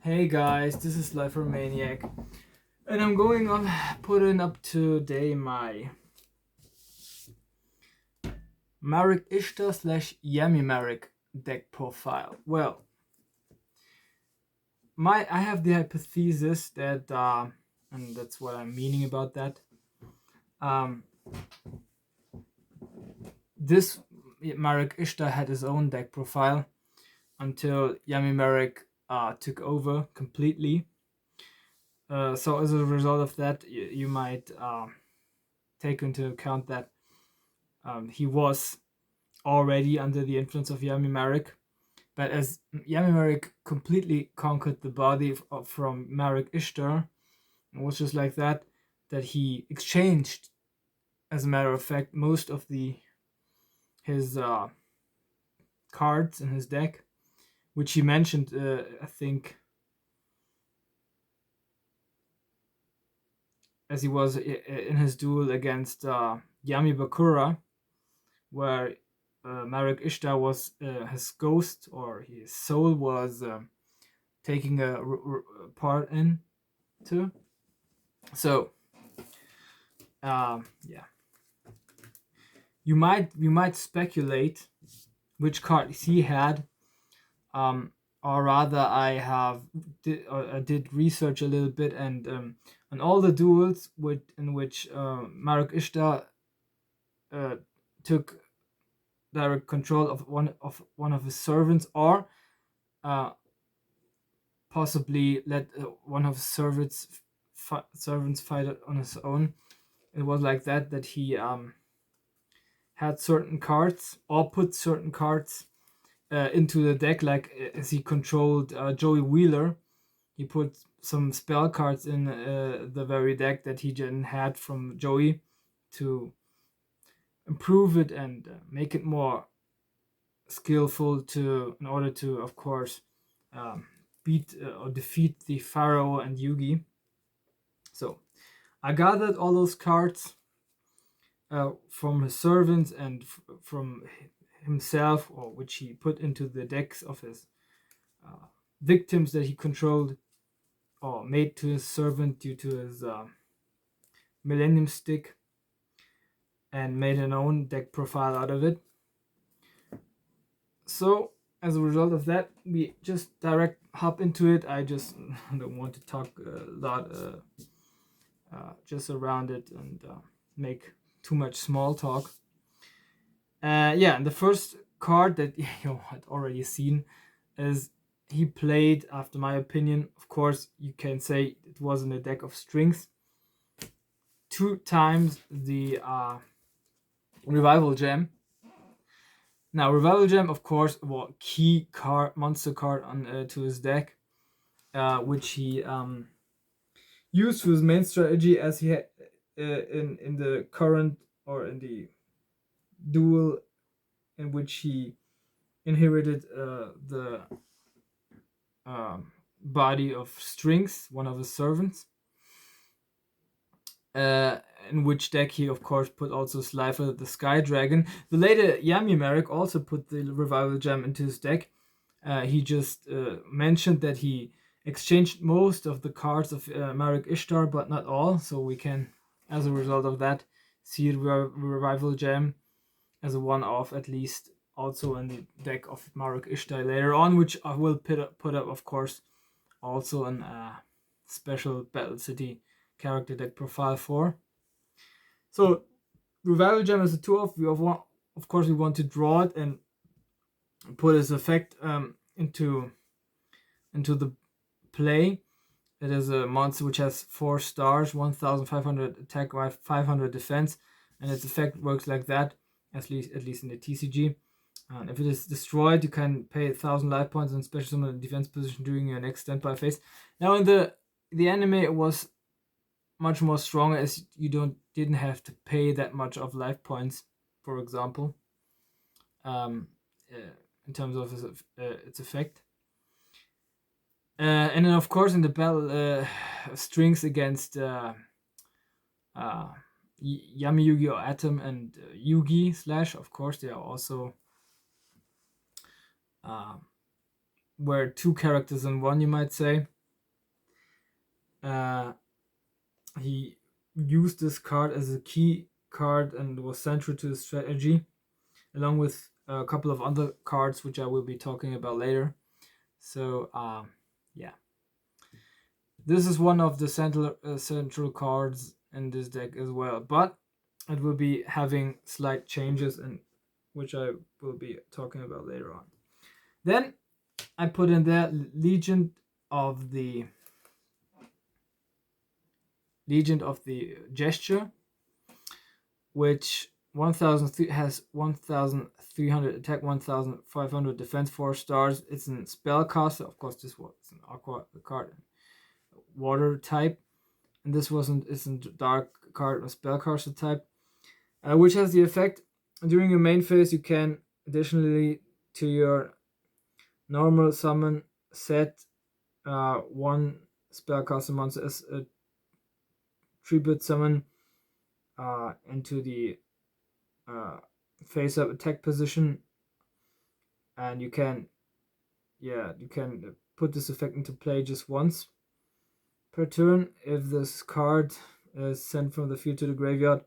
Hey guys, this is Life Maniac, and I'm going on putting up today my Marik Ishtar slash Yami Marik deck profile. Well, I have the hypothesis that, and that's what I'm meaning about that. Um, this Marik Ishtar had his own deck profile until Yami Marik took over completely. So as a result of that, you might take into account that he was already under the influence of Yami Marik, but as Yami Marik completely conquered the body from Marik Ishtar, it was just like that he exchanged, as a matter of fact, most of his cards in his deck, which he mentioned, I think, as he was in his duel against Yami Bakura, where Marik Ishtar was his ghost, or his soul was taking a part in too. So yeah, you might speculate which cards he had, or rather I did research a little bit, and on all the duels in which Marik Ishtar took direct control of one of his servants, or uh, possibly let one of his servants fight it on his own. It was like that he had certain cards, or put certain cards into the deck, like as he controlled Joey Wheeler. He put some spell cards in the very deck that he didn't had from Joey, to improve it and make it more skillful, in order to, of course, beat or defeat the Pharaoh and Yugi. So I gathered all those cards from his servants and from himself, or which he put into the decks of his victims that he controlled or made to his servant due to his Millennium Stick, and made an own deck profile out of it. So as a result of that, we just direct hop into it. I just don't want to talk a lot just around it and make too much small talk. Yeah, and the first card that you had already seen is he played, after my opinion, of course, you can say it was in a deck of strings, 2 times the Revival Gem. Now, Revival Gem, of course, was key card, monster card on to his deck, which he used for his main strategy, as he had in the current, or in the duel in which he inherited the body of Strings, one of his servants. In which deck he, of course, put also Slifer the Sky Dragon. The later Yami Marik also put the Revival Gem into his deck. He just mentioned that he exchanged most of the cards of Marik Ishtar, but not all. So we can, as a result of that, see the Revival Gem as a one-off, at least, also in the deck of Marik Ishtar later on, which I will put up, of course, also in a special Battle City character deck profile for. So Revival Gem is a 2-off. Of course, we want to draw it and put its effect into the play. It is a monster which has 4 stars, 1,500 attack, 500 defense, and its effect works like that, at least in the TCG. And if it is destroyed, you can pay 1,000 life points and special summon a defense position during your next standby phase. Now, in the anime, it was much more stronger, as you didn't have to pay that much of life points, for example, in terms of its effect. And then, of course, in the battle, Strings against Yami Yugi or Atom and Yugi Slash, of course, they are also were 2 characters in one, you might say. He used this card as a key card and was central to his strategy, along with a couple of other cards which I will be talking about later. So yeah, this is one of the central cards in this deck as well, but it will be having slight changes, and which I will be talking about later on. Then I put in there Legion of the Gesture, which 1000 has 1300 attack, 1500 defense, 4 stars. It's a spellcaster. Of course, this was an aqua card, water type, and this isn't dark card, a spellcaster type, which has the effect during your main phase you can additionally to your normal summon set one spellcaster monster as a tribute summon into the face up attack position, and you can put this effect into play just once per turn. If this card is sent from the field to the graveyard,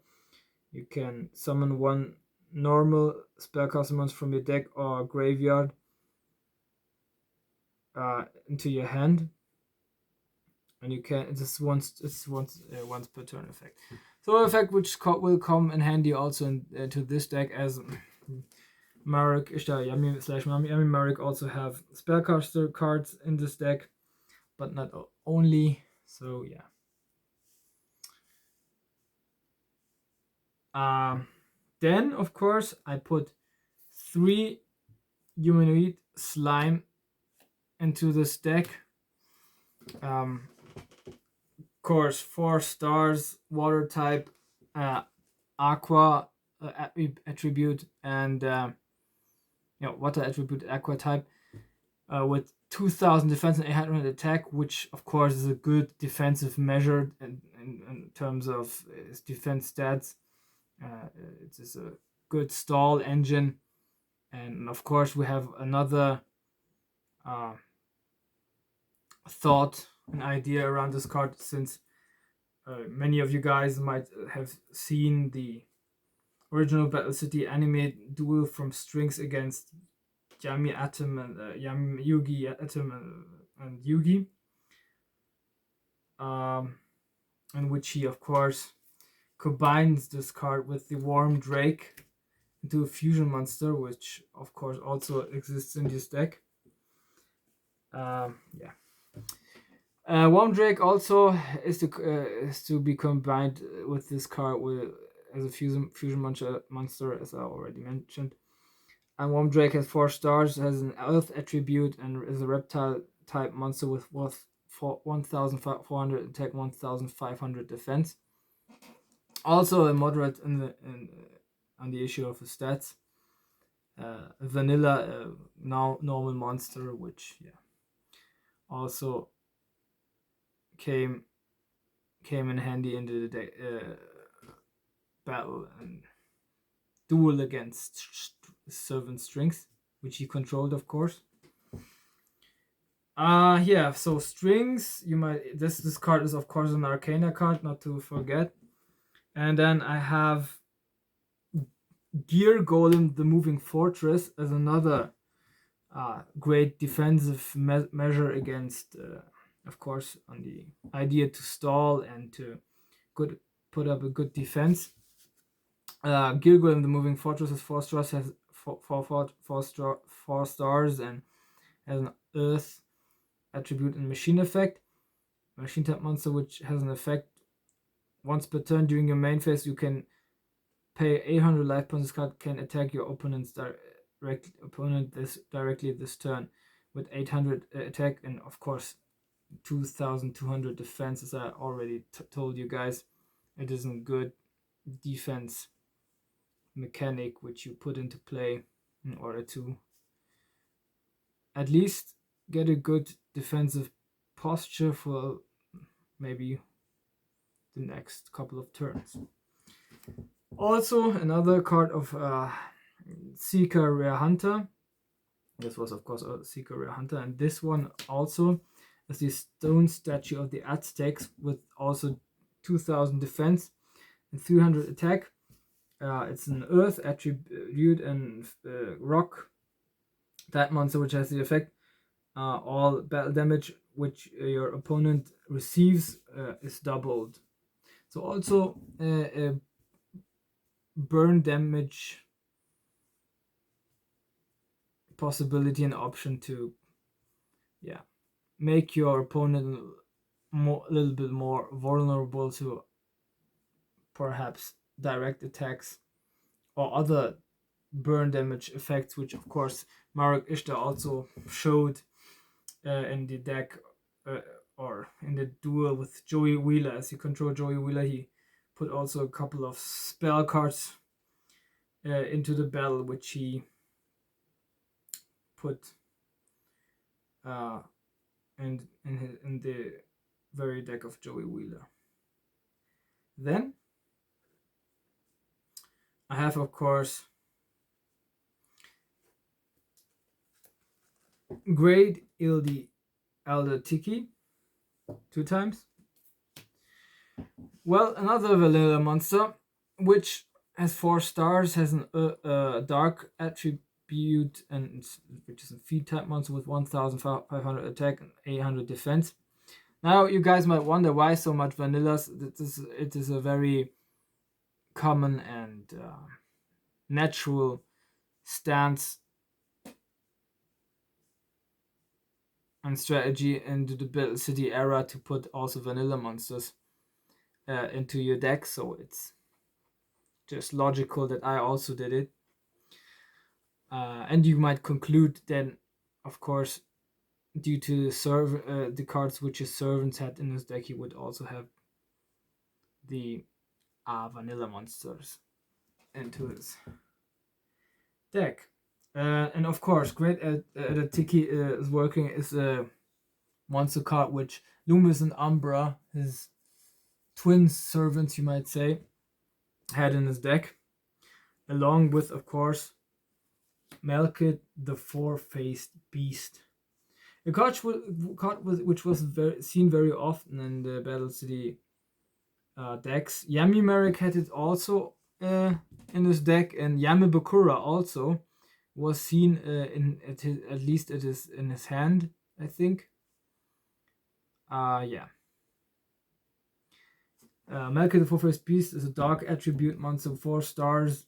you can summon one normal spellcaster monster from your deck or graveyard into your hand, and you can it's once per turn effect. So effect which will come in handy also into this deck, as Marik Ishtar Yami Marik also have spellcaster cards in this deck, but not only. So yeah. Then of course I put 3 humanoid slime into this deck. Of course, 4 stars, water type, aqua attribute, and water attribute, aqua type, with 2000 defense and 800 attack, which of course is a good defensive measure in terms of its defense stats. It is a good stall engine, and of course we have another thought, an idea around this card, since many of you guys might have seen the original Battle City anime duel from Strings against Yami Atom and Yami Yugi Atom and Yugi, in which he of course combines this card with the Warm Drake into a fusion monster, which of course also exists in this deck. Warm Drake also is to be combined with this card as a fusion monster, as I already mentioned. And Warm Drake has 4 stars, has an Earth attribute, and is a reptile type monster with 1400 attack, 1500 defense. Also a moderate on the issue of the stats. Vanilla now normal monster, which also came in handy into the battle and duel against Servant Strings, which he controlled, of course. So Strings, you might this card is of course an Arcana card, not to forget. And then I have Gear Golem, the Moving Fortress, as another great defensive measure against, of course, on the idea to stall and to put up a good defense. Gear Golem, the Moving Fortress, has 4 stars, has 4 stars, and has an Earth attribute and machine effect. Machine type monster, which has an effect once per turn during your main phase. You can pay 800 life points. This card can attack your opponent directly this turn with 800 attack and of course 2200 defense. As I already told you guys, it is a good defense mechanic which you put into play in order to at least get a good defensive posture for maybe the next couple of turns. Also, another card of Seeker Rare Hunter. This was, of course, a Seeker Rare Hunter, and this one also is the stone statue of the Aztecs with also 2000 defense and 300 attack. It's an earth attribute and rock type monster, which has the effect all battle damage which your opponent receives is doubled. So also a burn damage possibility and option to make your opponent a little bit more vulnerable to perhaps direct attacks or other burn damage effects, which of course Marik Ishtar also showed in the deck or in the duel with Joey Wheeler. As you control Joey Wheeler, he put also a couple of spell cards into the battle, which he put in the very deck of Joey Wheeler. Then I have, of course, Great Ildi Elder Tiki 2 times. Well, another vanilla monster, which has 4 stars, has a dark attribute, and which is a feed type monster with 1500 attack and 800 defense. Now, you guys might wonder why so much vanillas. It is a very common and natural stance and strategy into the Battle City era to put also vanilla monsters into your deck, so it's just logical that I also did it. And you might conclude then, of course, due to the cards which his servants had in his deck, he would also have the vanilla monsters into his deck. And of course, Great Tiki is working is a monster card which Loomis and Umbra, his twin servants, you might say, had in his deck, along with, of course, Melkit, the Four-Faced Beast. A card which was seen very often in the Battle City decks. Yami Marik had it also in his deck, and Yami Bakura also was seen at least it is in his hand, I think. Melkit the Four-Faced Beast is a dark attribute monster, 4 stars,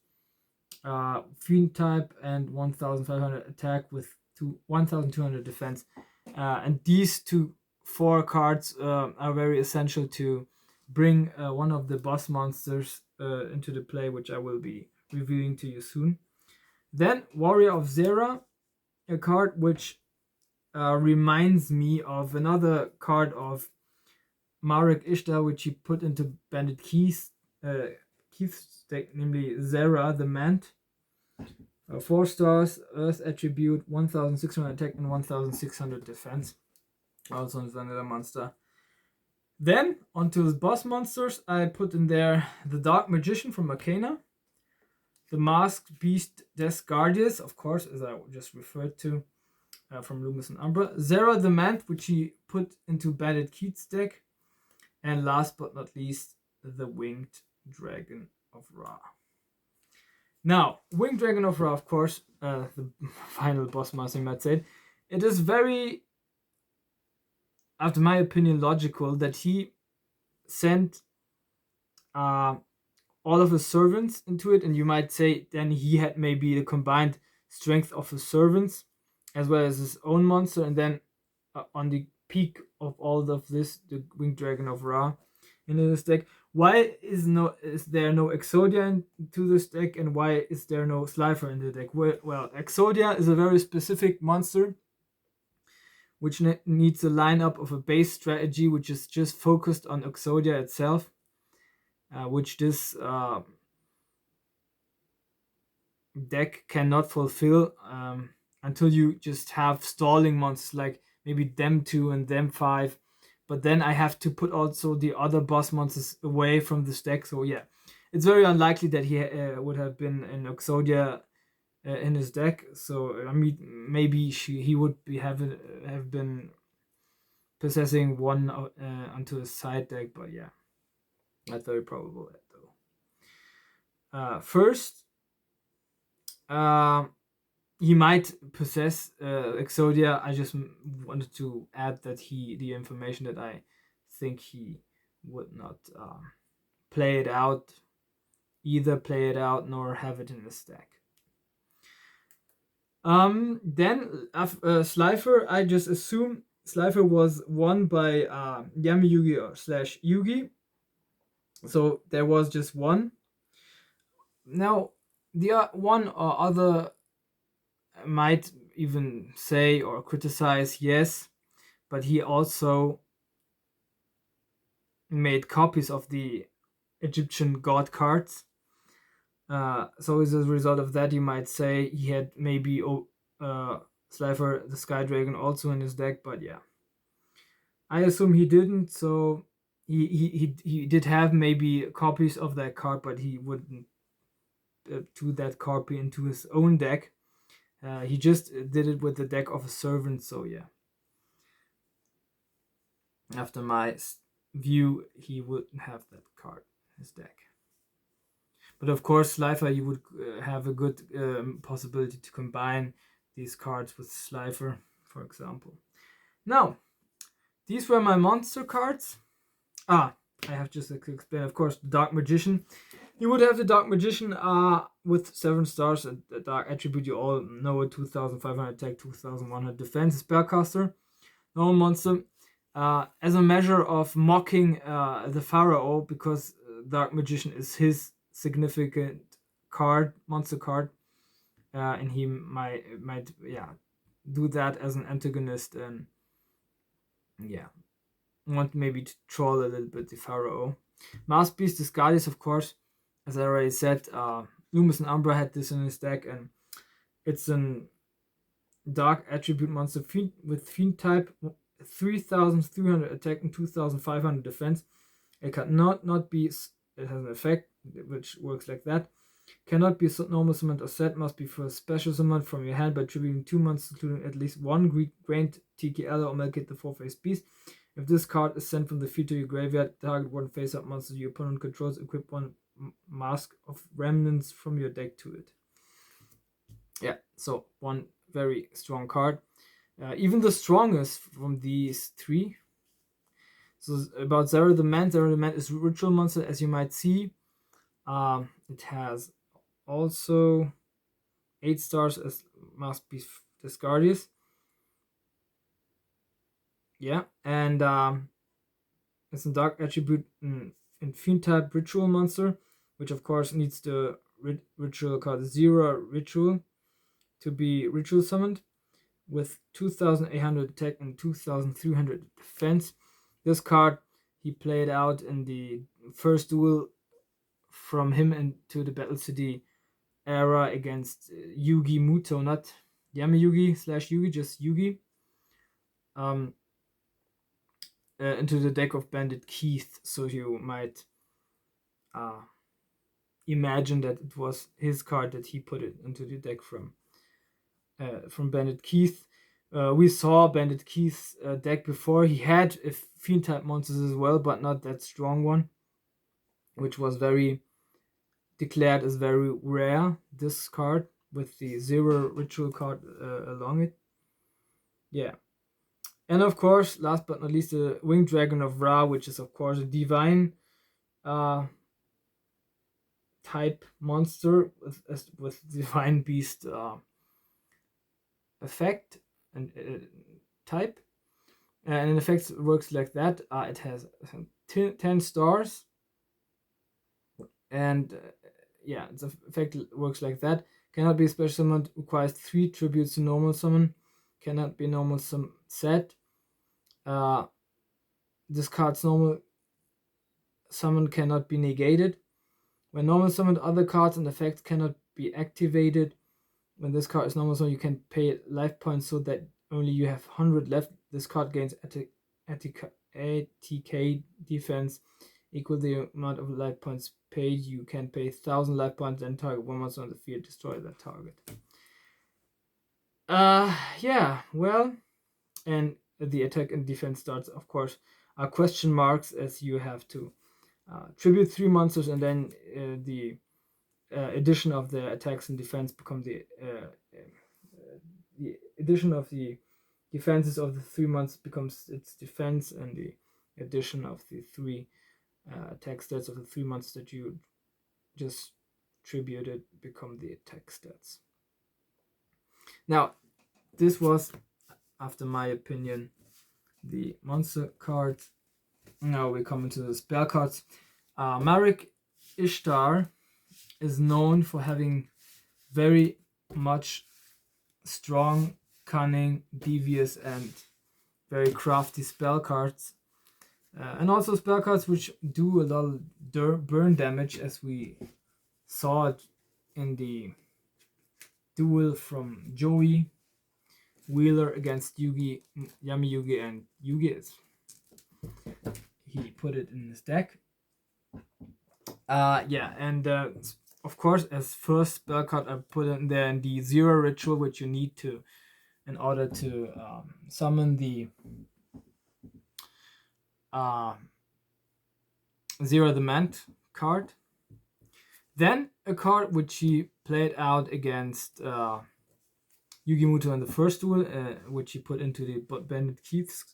fiend type, and 1500 attack with 1200 defense. And these 4 cards are very essential to bring one of the boss monsters into the play, which I will be revealing to you soon. Then Warrior of Zera, a card which reminds me of another card of Marik Ishtar, which he put into Bandit Keith's deck, namely Zera the Mant. 4 stars, Earth attribute, 1600 attack and 1600 defense. Also a vanilla monster. Then, onto the boss monsters, I put in there the Dark Magician from Arcana, the Masked Beast Death Guardians, of course, as I just referred to, from Loomis and Umbra, Zera the Mant, which he put into Bandit Keith's deck, and last but not least, the Winged Dragon of Ra. Now, Winged Dragon of Ra, of course, the final boss monster, you might say, it is very, after my opinion, logical that he sent all of his servants into it, and you might say then he had maybe the combined strength of his servants as well as his own monster, and then on the peak of all of this, the Winged Dragon of Ra in this deck. Why is there no Exodia into this deck, and why is there no Slifer in the deck? Well, Exodia is a very specific monster which needs a lineup of a base strategy which is just focused on Exodia itself, which this deck cannot fulfill until you just have stalling monsters like maybe them 2 and them 5. But then I have to put also the other boss monsters away from this deck. So yeah, it's very unlikely that he would have been in Exodia in his deck. So I mean, maybe he would have been possessing one onto his side deck, but yeah, not very probable though. First, he might possess Exodia. I just wanted to add that the information that I think he would not play it out, either play it out nor have it in his deck. Then Slifer, I just assume Slifer was won by Yami Yugi or slash Yugi. So there was just one. Now, the one or other might even say or criticize, yes, but he also made copies of the Egyptian god cards. So as a result of that, you might say he had maybe Slifer the Sky Dragon also in his deck, but yeah. I assume he didn't, so he did have maybe copies of that card, but he wouldn't do that copy into his own deck. He just did it with the deck of a servant, so yeah. After my view, he wouldn't have that card in his deck. But of course, Slifer, you would have a good possibility to combine these cards with Slifer, for example. Now, these were my monster cards. I have just to explain, of course, the Dark Magician. You would have the Dark Magician with 7 stars, and the Dark Attribute you all know, 2500 attack, 2100 defense, Spellcaster, normal monster. As a measure of mocking the Pharaoh, because Dark Magician is his significant card, monster card, and he might do that as an antagonist and want maybe to troll a little bit the Pharaoh. Mask Beast Disguise, of course, as I already said, Loomis and Umbra had this in his deck, and it's an dark attribute monster with fiend type, 3300 attack and 2500 defense. It cannot be, it has an effect which works like that. Cannot be normal summoned or set, must be for a special summon from your hand by tributing 2 monsters, including at least one Grand TKL or Malekith the 4-faced beast. If this card is sent from the field to your graveyard, target one face-up monster your opponent controls, equip one Mask of Remnants from your deck to it. Yeah, so one very strong card. Even the strongest from these 3. So about Zero the Man. Zero the Man is Ritual Monster, as you might see. It has also 8 stars as Mask Beast Disguardius. Yeah, and it's a dark attribute in fiend type ritual monster, which of course needs the ritual card 0 ritual to be ritual summoned, with 2800 attack and 2300 defense. This card he played out in the first duel from him into the Battle City era against Yugi Muto, not Yami Yugi slash Yugi, just Yugi. Into the deck of Bandit Keith, so you might imagine that it was his card that he put it into the deck from Bandit Keith. We saw Bandit Keith's deck before. He had a fiend type monsters as well, but not that strong one, which was very declared as very rare. This card with the 0 ritual card along it. Yeah. And of course, last but not least, the Winged Dragon of Ra, which is of course a divine type monster with divine beast effect and type. And in effect works like that. It has 10 stars. And its effect works like that. Cannot be special summoned, requires 3 tributes to normal summon. Cannot be normal set. This card's normal summon cannot be negated. When normal summoned, other cards and effects cannot be activated. When this card is normal summon, you can pay life points so that only you have 100 left. This card gains ATK defense equal the amount of life points paid. You can pay 1000 life points and target one monster on the field, destroy that target. And the attack and defense stats, of course, are question marks, as you have to tribute 3 monsters, and then the addition of the attacks and defense become the addition of the defenses of the 3 months becomes its defense, and the addition of the 3 attack stats of the 3 months that you just tributed become the attack stats. Now, this was, after my opinion, the monster cards. Now we come into the spell cards. Marik Ishtar is known for having very much strong, cunning, devious, and very crafty spell cards. And also spell cards which do a lot of burn damage, as we saw it in the duel from Joey Wheeler against Yami Yugi, and Yugi he put it in his deck. And of course, as first spell card, I put in there the Zero Ritual, which you need to in order to summon the Zero Demand card. Then a card which he played out against Yugimuto in the first duel, which he put into the Bandit Keith's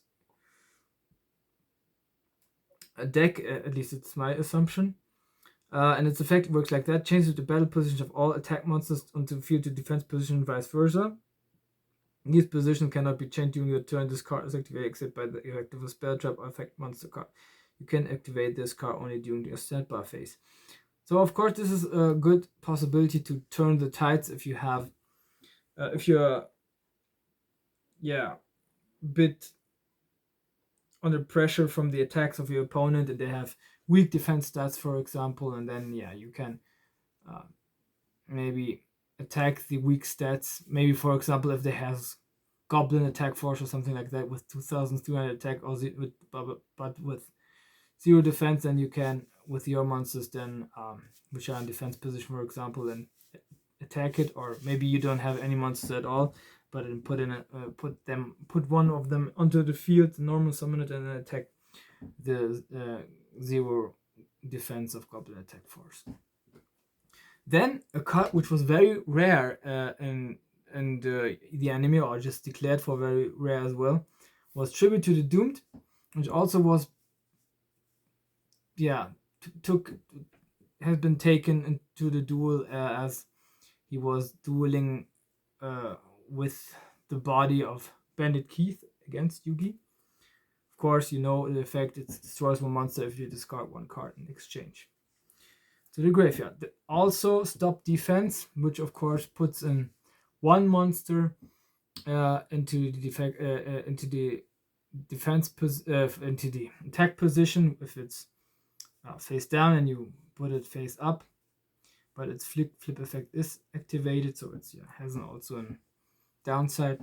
deck, at least it's my assumption. And its effect works like that: changes the battle position of all attack monsters onto the field to defense position, vice versa. These positions cannot be changed during your turn. This card is activated except by the effect of a spell trap or effect monster card. You can activate this card only during your standby phase. So of course this is a good possibility to turn the tides if you have, if you're, a bit under pressure from the attacks of your opponent and they have weak defense stats, for example, and then you can maybe attack the weak stats. Maybe, for example, if they has Goblin attack force or something like that with 2,300 attack, or but with 0 defense, then you can, with your monsters then which are in defense position, for example, then attack it. Or maybe you don't have any monsters at all, but then put one of them onto the field, normal summon it, and then attack the 0 defense of Goblin attack force. Then a card which was very rare in the anime, or just declared for very rare as well, was Tribute to the Doomed, which also was has been taken into the duel as he was dueling with the body of Bandit Keith against Yugi. Of course, you know the effect: it destroys one monster if you discard one card in exchange to the graveyard. Also, Stop Defense, which of course puts in one monster into the into the attack position if it's face down, and you put it face up, but its flip effect is activated, so it's has also a downside.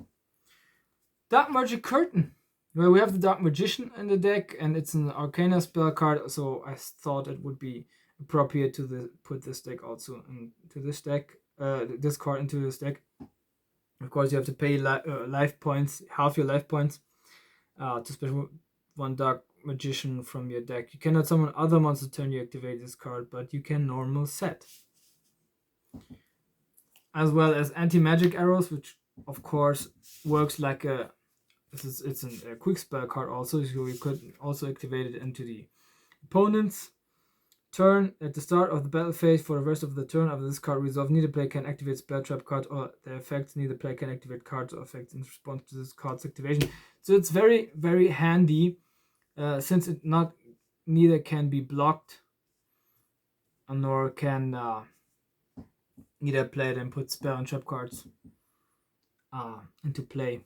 Dark Magic Curtain. Well, we have the Dark Magician in the deck, and it's an Arcana spell card, so I thought it would be appropriate to put this deck also into this deck, this card into this deck. Of course, you have to pay life points, half your life points, to special one Dark Magician from your deck. You cannot summon other monsters turn you activate this card, but you can normal set. As well as Anti-Magic Arrows, which of course works like it's a quick spell card also, so you could also activate it into the opponent's turn. At the start of the battle phase, for the rest of the turn after this card resolve, neither player can activate spell trap card or their effects. Neither player can activate cards or effects in response to this card's activation. So it's very, very handy, since it neither can be blocked nor can either play it and put spell and trap cards into play.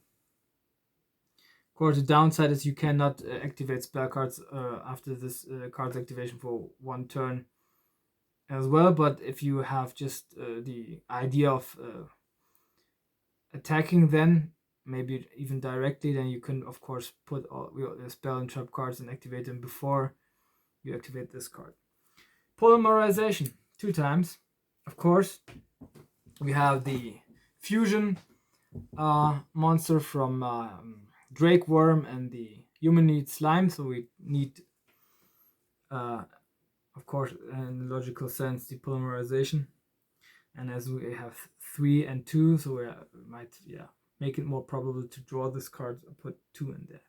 Of course, the downside is you cannot activate spell cards after this card's activation for one turn as well. But if you have just the idea of attacking, then maybe even directly, then you can of course put all the spell and trap cards and activate them before you activate this card. Polymerization 2 times. Of course, we have the fusion monster from Drake Worm and the Humanoid Slime. So we need, of course, in logical sense, the polymerization. And as we have 3 and 2, so we might make it more probable to draw this card or put 2 in there.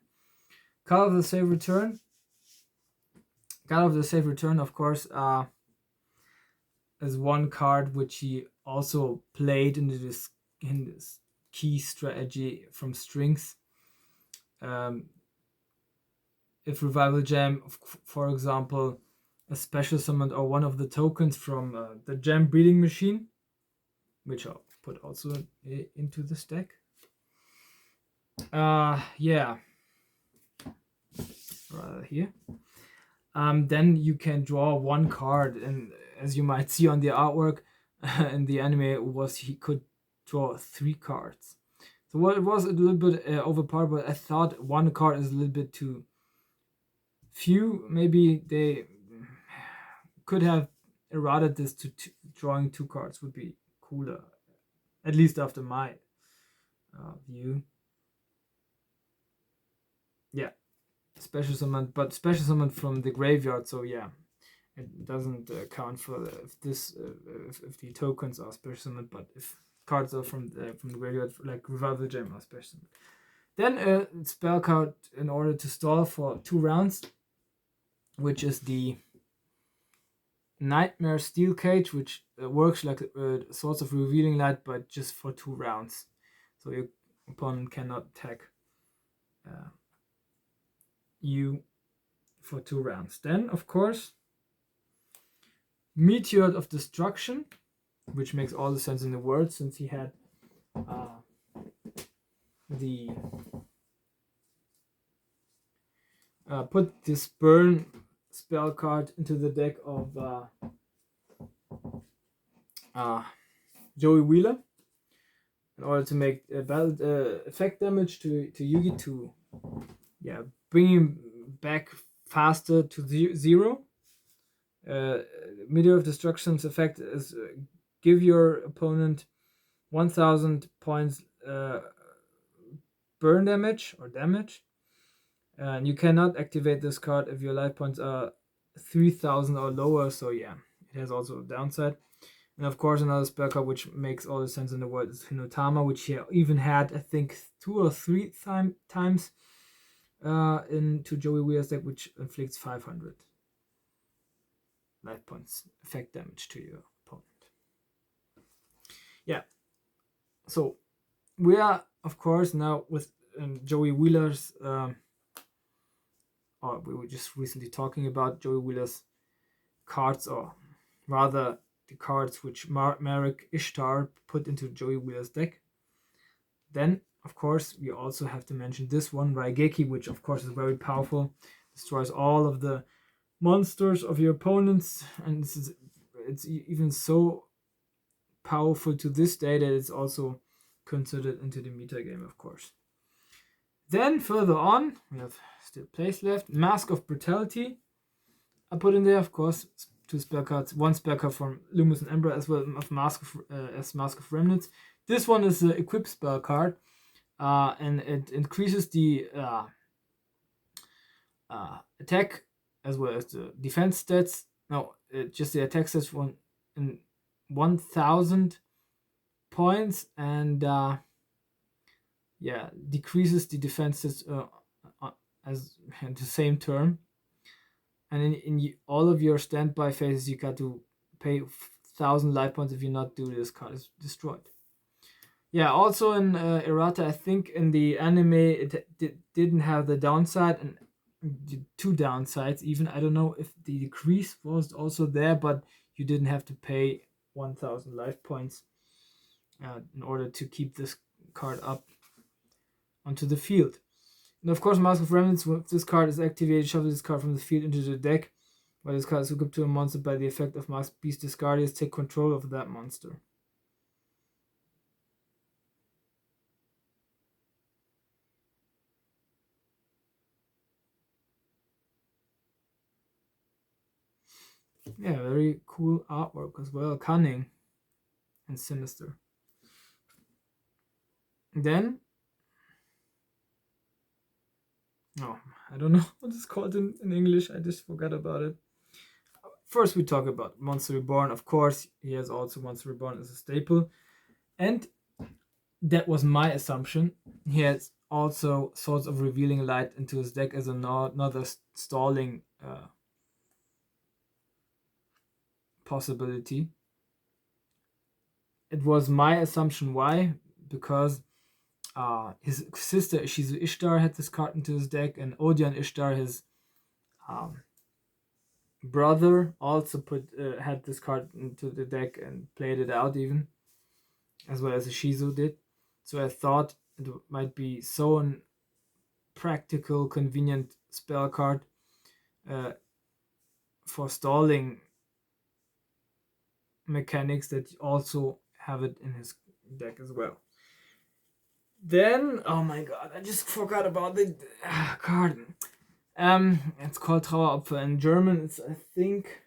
Card of the Safe Return. Card of the Safe Return, of course, is one card which he also played in this key strategy from strings. If Revival Gem, for example, a special summon or one of the tokens from the Gem Breeding Machine, which I'll put also into this deck. Yeah, rather here. Then you can draw one card, and as you might see on the artwork in the anime, he could draw 3 cards. So it was a little bit overpowered, but I thought one card is a little bit too few. Maybe they could have errated this to drawing 2 cards would be cooler, at least after my view. Yeah, special summon, but special summon from the graveyard. So yeah, it doesn't count for if the tokens are special summoned, but if cards are from the graveyard, like Revival Gem are special summoned. Then spell card in order to stall for 2 rounds, which is the Nightmare Steel Cage, which works like a source of revealing light, but just for 2 rounds. So your opponent cannot attack you for 2 rounds. Then, of course, Meteor of Destruction, which makes all the sense in the world since he had the put this burn spell card into the deck of Joey Wheeler in order to make battle effect damage to Yugi to bring him back faster to 0. Meteor of Destruction's effect is give your opponent 1000 points burn damage or damage, and you cannot activate this card if your life points are 3000 or lower. So yeah, it has also a downside. And of course, another spell card which makes all the sense in the world is Hinotama, which he even had, I think, 2 or 3 times into Joey Wheeler's deck, which inflicts 500 life points effect damage to your opponent. Yeah. So we are, of course, now with Joey Wheeler's, or we were just recently talking about Joey Wheeler's cards, or rather the cards which Marik Ishtar put into Joey Wheeler's deck. Then, of course, we also have to mention this one, Raigeki, which of course is very powerful, destroys all of the monsters of your opponents, and it's even so powerful to this day that it's also considered into the meta game, of course. Then further on, we have still place left. Mask of Brutality I put in there, of course, 2 spell cards, 1 spell card from Lumus and Ember, as well as Mask of Remnants. This one is an equip spell card, and it increases the attack as well as the defense stats. No, just the attack stats in 1000 points, and decreases the defense stats as in the same term. And in all of your standby phases, you got to pay 1000 life points. If you not do this, card is destroyed. Yeah, also in errata, I think in the anime it didn't have the downside, and 2 downsides even. I don't know if the decrease was also there, but you didn't have to pay 1000 life points in order to keep this card up onto the field. And of course, Mask of Remnants, when this card is activated, shuffle this card from the field into the deck. While this card is hooked up to a monster by the effect of Mask Beast Discardius, take control of that monster. Yeah, very cool artwork as well. Cunning and sinister. Then Oh, I don't know what it's called in English. I just forgot about it. First, we talk about Monster Reborn. Of course, he has also Monster Reborn as a staple. And that was my assumption. He has also Swords of Revealing Light into his deck as another stalling possibility. It was my assumption. Why? Because his sister Shizu Ishtar had this card into his deck, and Odion Ishtar, his um, brother, also had this card into the deck and played it out even, as well as Shizu did. So I thought it might be so an practical, convenient spell card uh, for stalling mechanics that also have it in his deck as well. Then, oh my god, I just forgot about the card. It's called Traueropfer in German. It's, I think,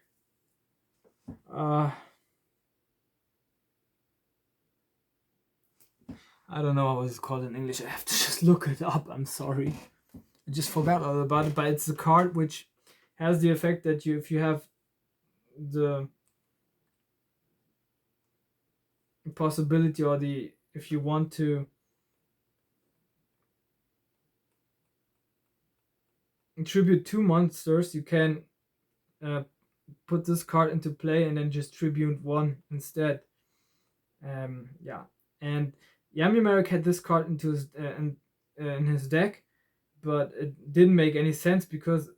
I don't know what it's called in English. I have to just look it up. I'm sorry. I just forgot all about it. But it's a card which has the effect that if you have the possibility, or if you want to tribute 2 monsters, you can put this card into play and then just tribute 1 instead. Yeah, and Yami Marik had this card into his in his deck, but it didn't make any sense because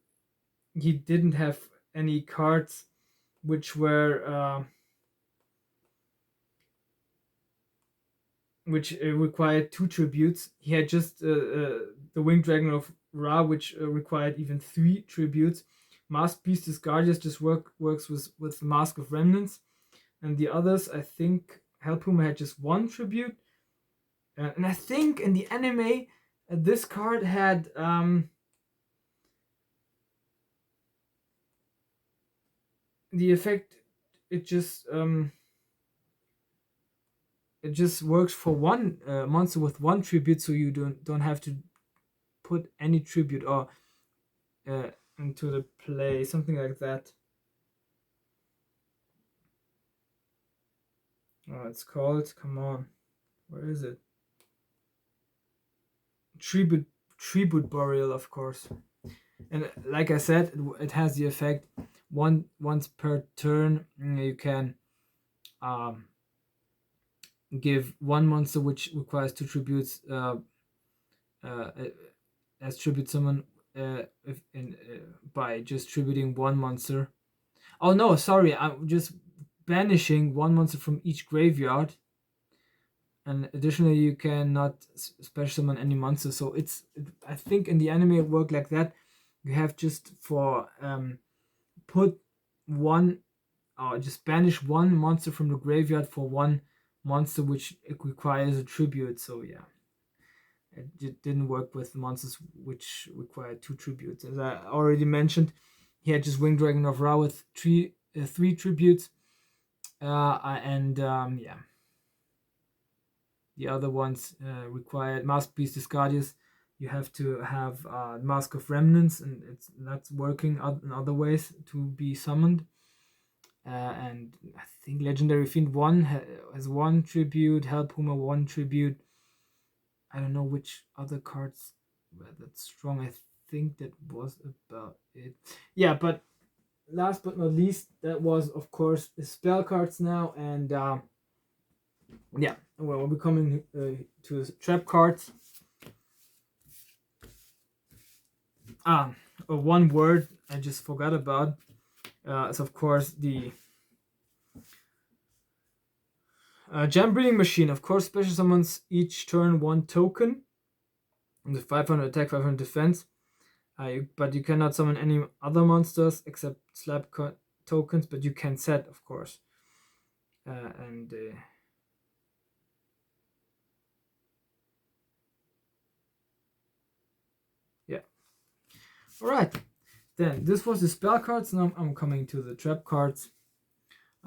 he didn't have any cards which were which required 2 tributes. He had just the Winged Dragon of Ra, which required even 3 tributes. Mask Beast Discardius just works with Mask of Remnants, and the others, I think Hellpuma had just 1 tribute. And I think in the anime, this card had the effect. It just works for 1 monster with 1 tribute, so you don't have to put any tribute or into the play, something like that. Oh, it's called. Come on, where is it? Tribute Burial, of course. And like I said, it has the effect once per turn. You can give 1 monster which requires 2 tributes as tribute summon by just tributing 1 monster. Oh no, sorry, I'm just banishing 1 monster from each graveyard, and additionally you cannot special summon any monster. So I think in the anime it worked like that. You have just for put 1 or just banish 1 monster from the graveyard for 1 monster which it requires a tribute. So yeah, it didn't work with monsters which required 2 tributes. As I already mentioned, he had just Winged Dragon of Ra with 3 tributes, and yeah, the other ones required Mask Beast Discardius. You have to have Mask of Remnants, and that's working in other ways to be summoned. And I think Legendary Fiend 1 has 1 tribute, Hellpuma 1 tribute. I don't know which other cards were that strong. I think that was about it. Yeah, but last but not least, that was, of course, the spell cards now. And yeah, well, we're coming to trap cards. One word I just forgot about is, of course, the Gem Breeding Machine. Of course, special summons each turn 1 token. With 500 attack, 500 defense. But you cannot summon any other monsters except slap tokens, but you can set, of course. And yeah. Alright. Then this was the spell cards. Now I'm coming to the trap cards,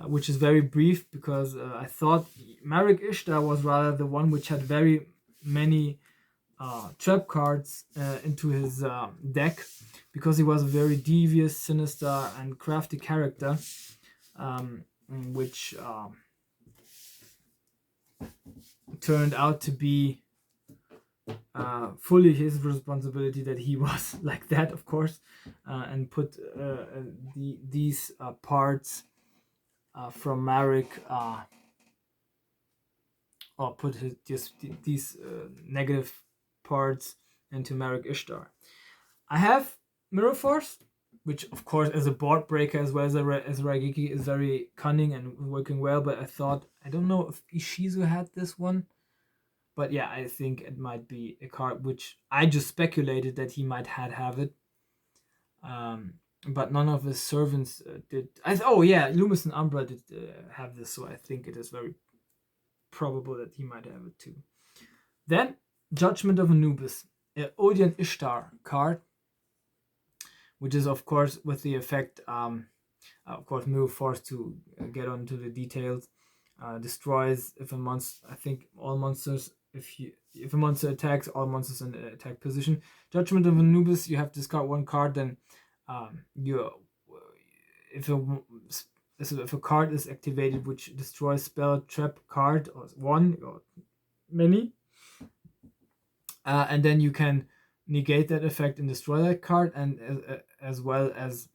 which is very brief because I thought Marik Ishtar was rather the one which had very many trap cards into his deck, because he was a very devious, sinister, and crafty character, which turned out to be fully his responsibility that he was like that, of course, and put these parts from Marik, or put these negative parts into Marik Ishtar. I have Mirror Force, which of course as a board breaker as well as as Raigeki is very cunning and working well, but I thought, I don't know if Ishizu had this one. But yeah, I think it might be a card which I just speculated that he might have it. But none of his servants did. Oh yeah, Loomis and Umbra did have this, so I think it is very probable that he might have it too. Then Judgment of Anubis, Odeon Ishtar card, which is of course with the effect, of course, move force to get onto the details. Destroys if a monster. I think all monsters. If a monster attacks, all monsters in the attack position. Judgment of Anubis, you have to discard one card. Then you if a card is activated which destroys spell, trap, card, or one or many, and then you can negate that effect and destroy that card, and as well as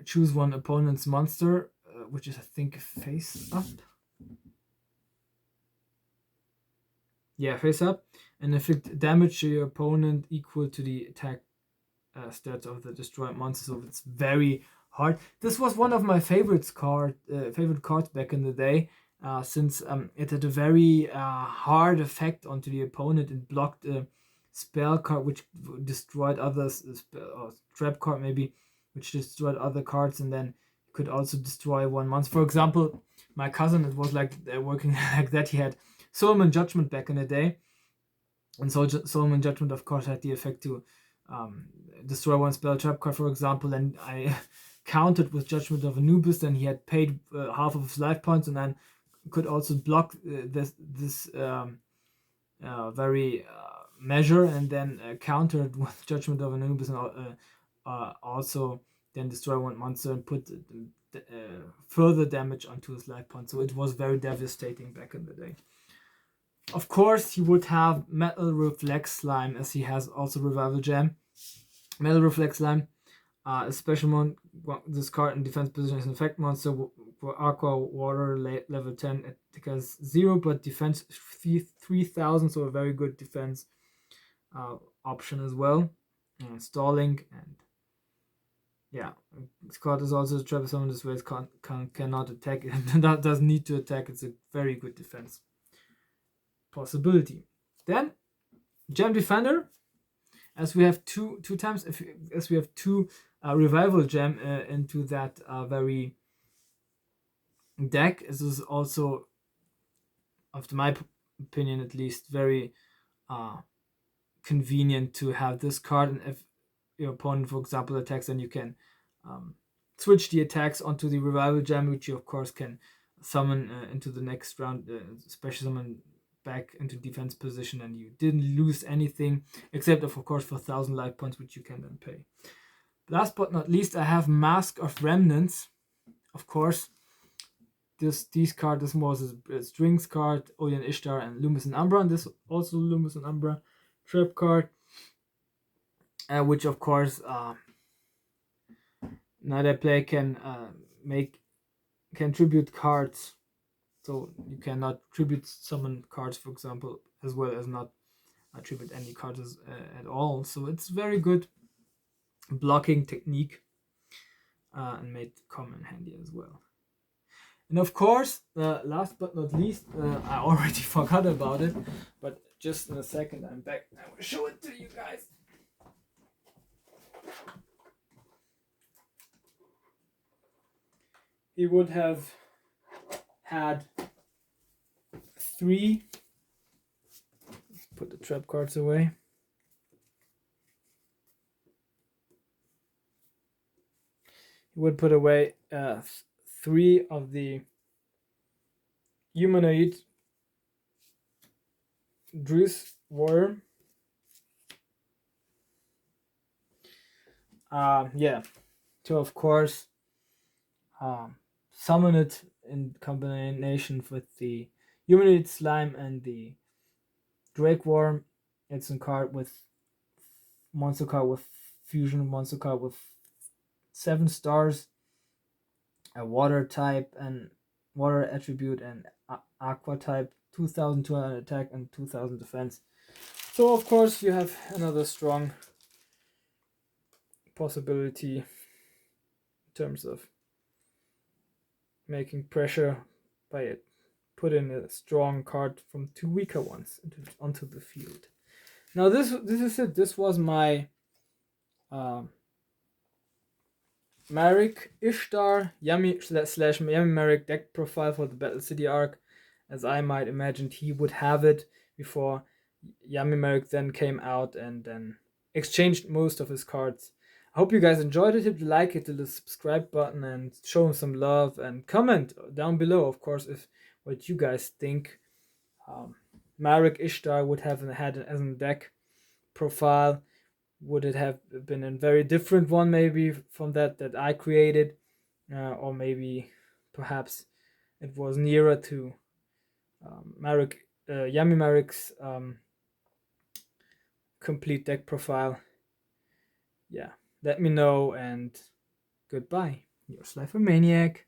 choose one opponent's monster, which is I think face up. Yeah, face up, and inflict damage to your opponent equal to the attack stats of the destroyed monster. So it's very hard. This was one of my favorite cards back in the day, since it had a very hard effect onto the opponent. It blocked a spell card which destroyed others, or trap card maybe, which destroyed other cards, and then could also destroy one monster. For example, my cousin, it was like working like that. He had Solomon Judgment back in the day, and so Solomon Judgment, of course, had the effect to destroy one spell trap card, for example, and I countered with Judgment of Anubis. Then he had paid half of his life points, and then could also block this very measure, and then countered with Judgment of Anubis, and also then destroy one monster and put further damage onto his life points. So it was very devastating back in the day. Of course, he would have Metal Reflex Slime, as he has also Revival Gem. Metal Reflex Slime, a special mon. This card in defense position is an effect monster for Aqua Water level 10. It has 0 but defense 3000, so a very good defense option as well. Stalling, and yeah, this card is also a trap. Summon this way, it cannot attack. That doesn't need to attack. It's a very good defense possibility. Then Gem Defender, as we have two times, as we have two Revival Gem into that very deck. This is also, after my opinion at least, very convenient to have this card. And if your opponent, for example, attacks, then you can switch the attacks onto the Revival Gem, which you of course can summon into the next round, special summon back into defense position, and you didn't lose anything except of course for 1000 life points, which you can then pay. Last but not least, I have Mask of Remnants. Of course, these cards, this was a strings card, Odeon Ishtar and Loomis and Umbra, and this also Loomis and Umbra trap card, which of course neither player can tribute cards. So you cannot tribute summon cards, for example, as well as not tribute any cards at all. So it's very good blocking technique, and made come in handy as well. And of course, last but not least, I already forgot about it, but just in a second I'm back. I will show it to you guys. He would have had 3. Put the trap cards away. He would put away 3 of the humanoid Drew's Warrior. Yeah, to of course summon it in combination with the Humanoid Slime and the Drake Worm. It's a card with monster card with fusion monster card with 7 stars, a water type and water attribute and aqua type, 2200 attack and 2000 defense. So of course you have another strong possibility in terms of making pressure by it. Put in a strong card from 2 weaker ones onto the field. Now this is it. This was my um, Marik Ishtar Yami slash Yami Marik deck profile for the Battle City arc, as I might imagined he would have it before Yami Marik then came out and then exchanged most of his cards. I hope you guys enjoyed it. Hit the like, hit the subscribe button, and show him some love. And comment down below, of course, if what you guys think Marik Ishtar would have had as a deck profile. Would it have been a very different one, maybe from that I created, or maybe perhaps it was nearer to Yami Marik's complete deck profile? Yeah, let me know, and goodbye. Your Slifer Maniac.